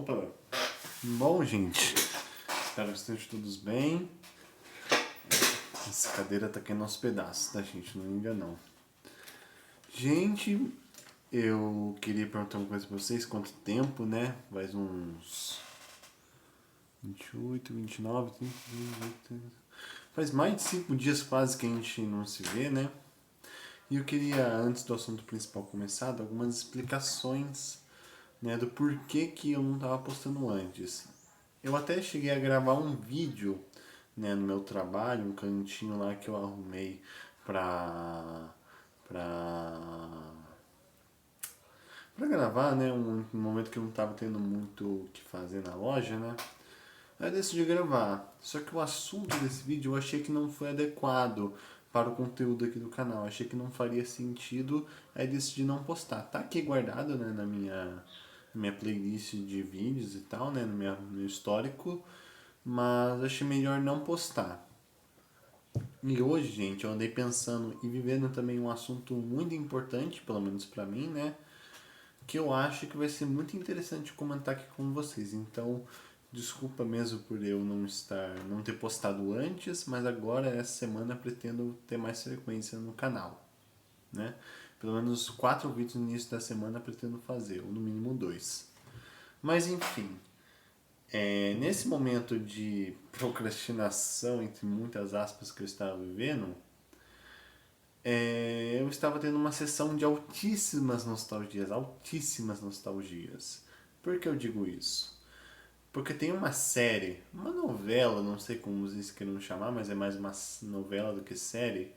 Opa! Bom, gente, espero que estejam todos bem. Essa cadeira tá caindo aos pedaços, tá, gente? Não me engana, não. Gente, eu queria perguntar uma coisa pra vocês. Quanto tempo, né? Faz uns 28, 29, 30, 30. Faz mais de 5 dias quase que a gente não se vê, né? E eu queria, antes do assunto principal começar, dar algumas explicações, né, do porquê que eu não estava postando antes. Eu até cheguei a gravar um vídeo, né, no meu trabalho, um cantinho lá que eu arrumei pra, pra gravar, né, um momento que eu não estava tendo muito o que fazer na loja, né. Aí eu decidi gravar. Só que o assunto desse vídeo eu achei que não foi adequado para o conteúdo aqui do canal. Achei que não faria sentido, aí decidi não postar. Tá aqui guardado, né, na minha playlist de vídeos e tal, né, no meu histórico, mas achei melhor não postar. E hoje, gente, eu andei pensando e vivendo também um assunto muito importante, pelo menos pra mim, né, que eu acho que vai ser muito interessante comentar aqui com vocês. Então, desculpa mesmo por eu não ter postado antes, mas agora essa semana pretendo ter mais frequência no canal, né? Pelo menos 4 vídeos no início da semana pretendo fazer, ou no mínimo 2. Mas enfim, nesse momento de procrastinação, entre muitas aspas, que eu estava vivendo, eu estava tendo uma sessão de altíssimas nostalgias, altíssimas nostalgias. Por que eu digo isso? Porque tem uma série, uma novela, não sei como vocês queiram chamar, mas é mais uma novela do que série,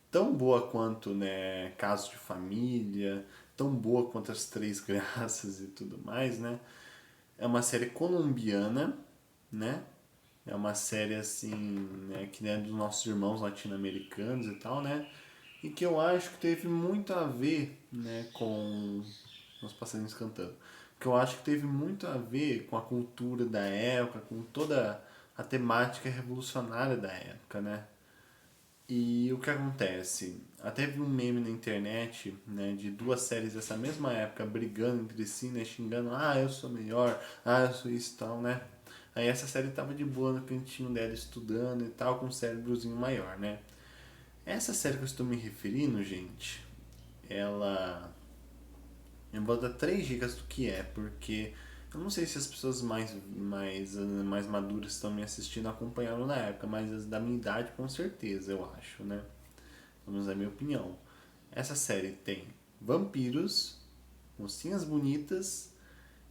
tão boa quanto, né, Casos de Família, tão boa quanto As Três Graças e tudo mais, né? É uma série colombiana, né? É uma série assim, né, que é dos nossos irmãos latino-americanos e tal, né? E que eu acho que teve muito a ver, né, com os passarinhos cantando. Que eu acho que teve muito a ver com a cultura da época, com toda a temática revolucionária da época, né? E o que acontece? Até vi um meme na internet, né, de duas séries dessa mesma época brigando entre si, né, xingando, ah, eu sou melhor, ah, eu sou isso e tal, né? Aí essa série tava de boa no cantinho dela estudando e tal, com um cérebrozinho maior, né? Essa série que eu estou me referindo, gente, ela. Eu vou dar 3 dicas do que é, porque eu não sei se as pessoas mais maduras estão me assistindo acompanharam na época, mas as da minha idade com certeza, eu acho, né? Vamos dar minha opinião. Essa série tem vampiros, mocinhas bonitas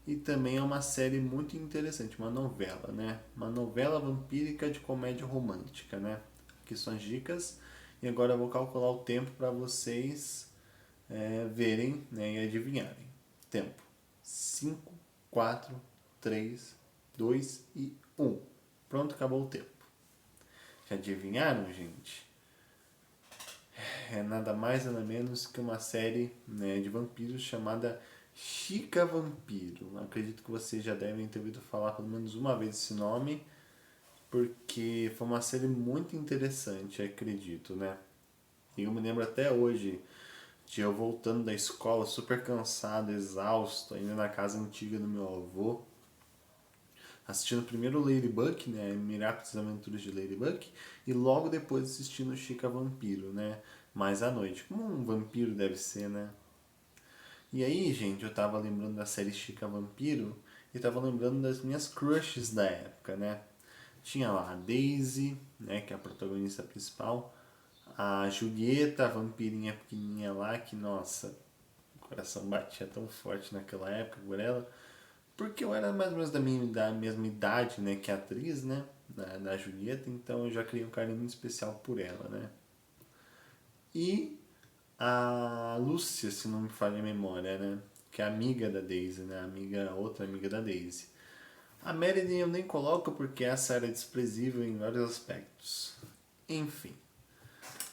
e também é uma série muito interessante, uma novela, né? Uma novela vampírica de comédia romântica, né? Aqui são as dicas. E agora eu vou calcular o tempo para vocês verem, né, e adivinharem. Tempo: 5, 4, 3, 2 e 1. Pronto, acabou o tempo. Já adivinharam, gente? É nada mais nada menos que uma série, né, de vampiros chamada Chica Vampiro. Acredito que vocês já devem ter ouvido falar pelo menos uma vez esse nome, porque foi uma série muito interessante, acredito, né? E eu me lembro até hoje de eu voltando da escola super cansado, exausto, ainda na casa antiga do meu avô, assistindo primeiro Ladybug, né, Miraculous Aventuras de Ladybug, e logo depois assistindo Chica Vampiro, né, mais à noite, como um vampiro deve ser, né. E aí, gente, eu tava lembrando da série Chica Vampiro e tava lembrando das minhas crushes da época, né. Tinha lá a Daisy, né, que é a protagonista principal, a Julieta, a vampirinha pequenininha lá, que, nossa, o coração batia tão forte naquela época por ela. Porque eu era mais ou menos da mesma idade, né, que a atriz, né, da Julieta, então eu já criei um carinho muito especial por ela, né. E a Lúcia, se não me falha a memória, né, que é amiga da Daisy, né, outra amiga da Daisy. A Marilyn eu nem coloco porque essa era desprezível em vários aspectos. Enfim.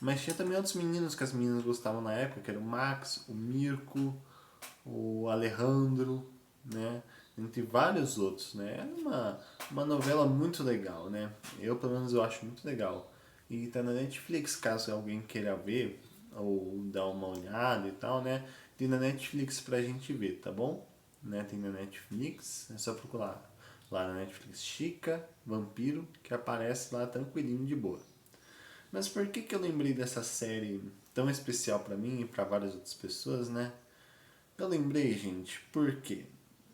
Mas tinha também outros meninos que as meninas gostavam na época, que era o Max, o Mirko, o Alejandro, né? Entre vários outros, né? Era uma novela muito legal, né? Eu, pelo menos, eu acho muito legal. E tá na Netflix, caso alguém queira ver ou dar uma olhada e tal, né? Tem na Netflix pra gente ver, tá bom? né? Tem na Netflix, é só procurar lá na Netflix Chica, Vampiro, que aparece lá tranquilinho de boa. Mas por que que eu lembrei dessa série tão especial pra mim e pra várias outras pessoas, né? Eu lembrei, gente, por quê?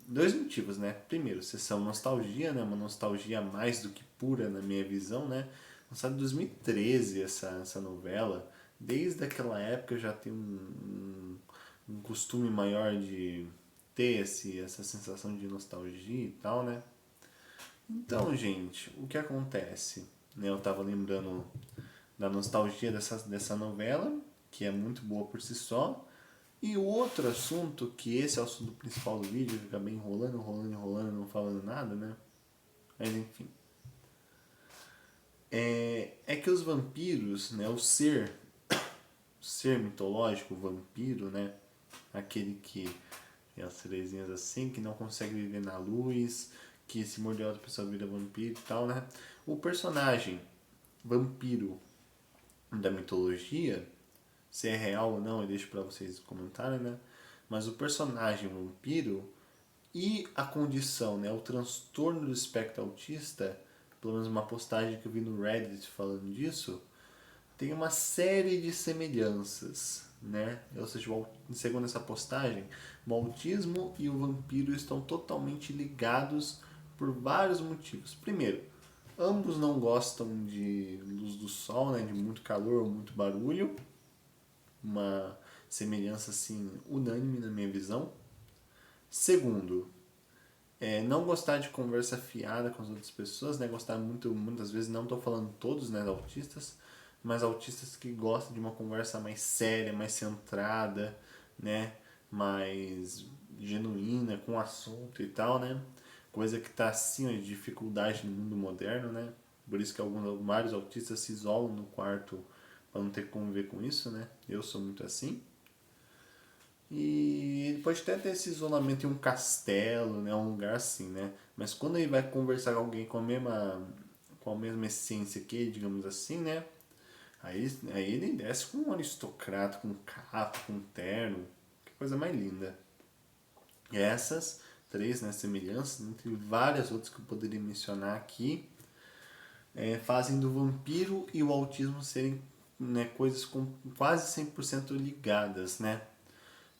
Dois motivos, né? Primeiro, sessão nostalgia, né? Uma nostalgia mais do que pura na minha visão, né? Lançada em 2013 essa novela. Desde aquela época eu já tenho um costume maior de ter essa sensação de nostalgia e tal, né? Então, gente, o que acontece? Né? Eu tava lembrando da nostalgia dessa novela, que é muito boa por si só. E o outro assunto, que esse é o assunto principal do vídeo, fica bem enrolando, não falando nada, né? Mas enfim. É que os vampiros, né? O ser mitológico, o vampiro, né? Aquele que tem as cerezinhas assim, que não consegue viver na luz, que se morder outra pessoa vira vampiro e tal, né? O personagem vampiro da mitologia, se é real ou não, eu deixo pra vocês comentarem, né? Mas o personagem vampiro e a condição, né, o transtorno do espectro autista, pelo menos uma postagem que eu vi no Reddit falando disso, tem uma série de semelhanças, né? Ou seja, segundo essa postagem, o autismo e o vampiro estão totalmente ligados por vários motivos. Primeiro, ambos não gostam de luz do sol, né, de muito calor ou muito barulho, uma semelhança assim unânime na minha visão. Segundo, não gostar de conversa fiada com as outras pessoas, né? Gostar muitas vezes, não estou falando todos, né, autistas, mas autistas que gostam de uma conversa mais séria, mais centrada, né? Mais genuína, com assunto e tal, né? Coisa que está acima de dificuldade no mundo moderno, né? Por isso que vários autistas se isolam no quarto para não ter que conviver com isso, né? Eu sou muito assim. E ele pode até ter esse isolamento em um castelo, né? Um lugar assim, né? Mas quando ele vai conversar com alguém com a mesma essência que, digamos assim, né? Aí ele desce com um aristocrata, com um capo, com um terno. Que coisa mais linda. E essas três, né, semelhanças, entre várias outras que eu poderia mencionar aqui, fazem do vampiro e o autismo serem, né, coisas quase 100% ligadas, né?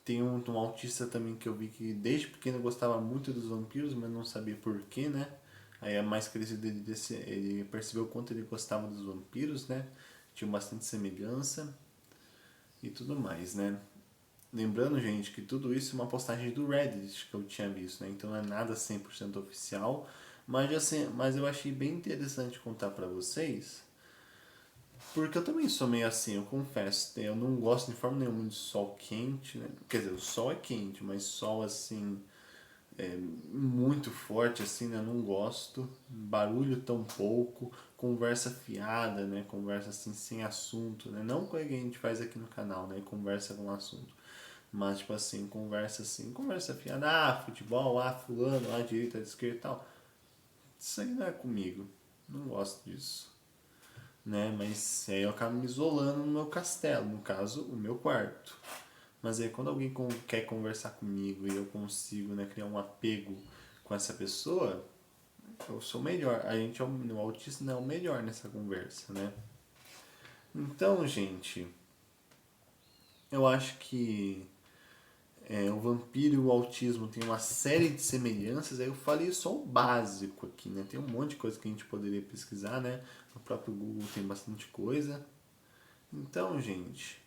Tem um autista também que eu vi que desde pequeno gostava muito dos vampiros, mas não sabia porquê, né? Aí a mais crescido ele percebeu o quanto ele gostava dos vampiros, né? Tinha bastante semelhança e tudo mais, né? Lembrando, gente, que tudo isso é uma postagem do Reddit que eu tinha visto, né? Então não é nada 100% oficial, mas, assim, mas eu achei bem interessante contar pra vocês, porque eu também sou meio assim, eu confesso. Eu não gosto de forma nenhuma de sol quente, né? Quer dizer, o sol é quente, mas sol assim, muito forte assim, né? Eu não gosto. Barulho tão pouco, conversa fiada, né? Conversa assim sem assunto, né? Não coisa que a gente faz aqui no canal, né? Conversa com assunto. Mas tipo assim, conversa fiada, futebol, fulano, direita, esquerda e tal. Isso aí não é comigo. Não gosto disso, né? Mas aí eu acabo me isolando no meu castelo, no caso, o meu quarto. Mas aí quando alguém quer conversar comigo e eu consigo, né, criar um apego com essa pessoa, eu sou melhor. O autista é o melhor nessa conversa, né? Então, gente, eu acho que o vampiro e o autismo tem uma série de semelhanças. Aí eu falei só o básico aqui, né? Tem um monte de coisa que a gente poderia pesquisar, né? No próprio Google tem bastante coisa. Então, gente,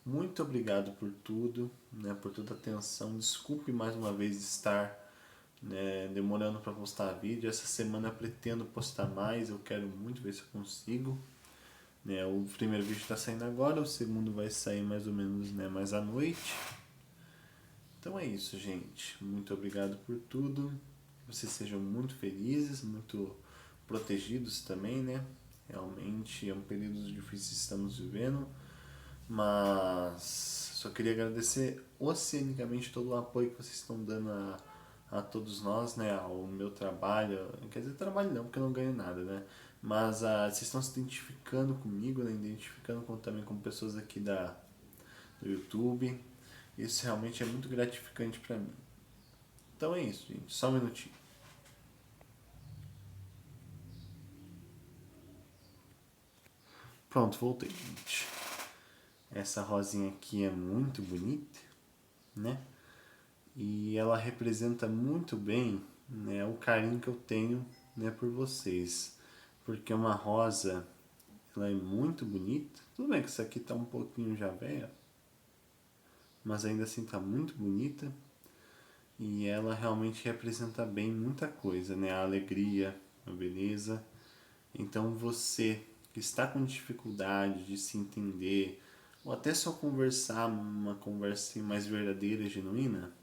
muito obrigado por tudo, né, por toda a atenção. Desculpe mais uma vez estar, né, demorando para postar vídeo. Essa semana eu pretendo postar mais, eu quero muito ver se eu consigo. Né, o primeiro vídeo está saindo agora, o segundo vai sair mais ou menos, né, mais à noite. Então é isso, gente. Muito obrigado por tudo. Que vocês sejam muito felizes, muito protegidos também, né? Realmente é um período difícil que estamos vivendo. Mas só queria agradecer oceanicamente todo o apoio que vocês estão dando a todos nós, né? Ao meu trabalho. Quer dizer, trabalho não, porque eu não ganho nada, né? Mas vocês estão se identificando comigo, né? Identificando também com pessoas aqui do YouTube. Isso realmente é muito gratificante para mim. Então é isso, gente. Só um minutinho. Pronto, voltei, gente. Essa rosinha aqui é muito bonita, né? E ela representa muito bem, né, o carinho que eu tenho, né, por vocês. Porque uma rosa, ela é muito bonita. Tudo bem que essa aqui tá um pouquinho já velha, mas ainda assim tá muito bonita. E ela realmente representa bem muita coisa, né? A alegria, a beleza. Então você que está com dificuldade de se entender, ou até só conversar, uma conversa assim mais verdadeira e genuína,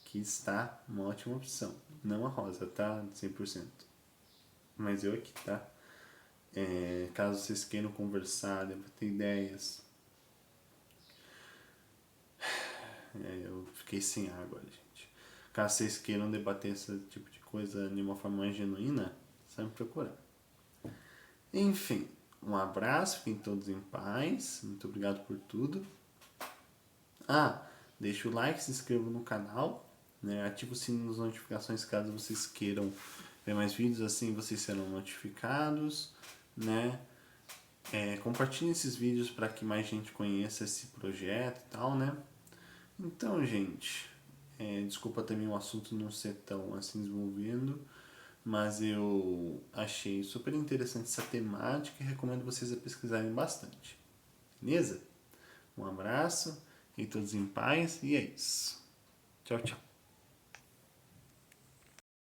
aqui está uma ótima opção. Não a rosa, tá? 100%. Mas eu aqui, tá? Caso vocês queiram conversar, debater ideias. Eu fiquei sem ar agora, gente. Caso vocês queiram debater esse tipo de coisa de uma forma mais genuína, só me procurar. Enfim, um abraço, fiquem todos em paz. Muito obrigado por tudo. Deixa o like, se inscreva no canal, né? Ativa o sininho das notificações caso vocês queiram ver mais vídeos, assim vocês serão notificados, né? Compartilhem esses vídeos para que mais gente conheça esse projeto e tal, né? Então, gente, desculpa também o assunto não ser tão assim desenvolvendo, mas eu achei super interessante essa temática e recomendo vocês a pesquisarem bastante. Beleza? Um abraço, fiquem todos em paz e é isso. Tchau, tchau.